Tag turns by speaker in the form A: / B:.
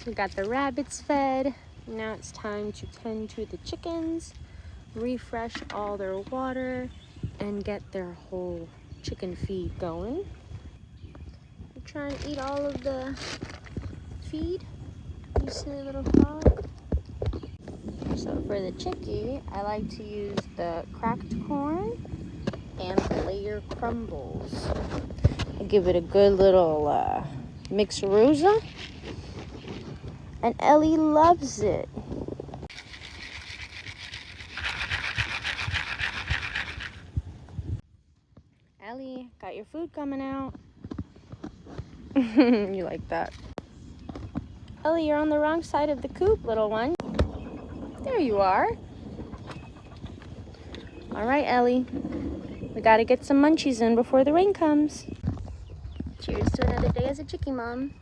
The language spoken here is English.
A: We got the rabbits fed. Now it's time to tend to the chickens, refresh all their water, and get their whole chicken feed going. We're trying to eat all of the feed. You silly little frog. So for the chickie, I like to use the cracked corn and the layer crumbles. I give it a good little mixerosa, and Ellie loves it. Ellie, got your food coming out. You like that? Ellie, you're on the wrong side of the coop, little one. There you are. All right, Ellie. We gotta get some munchies in before the rain comes. Cheers to another day as a chickie mom.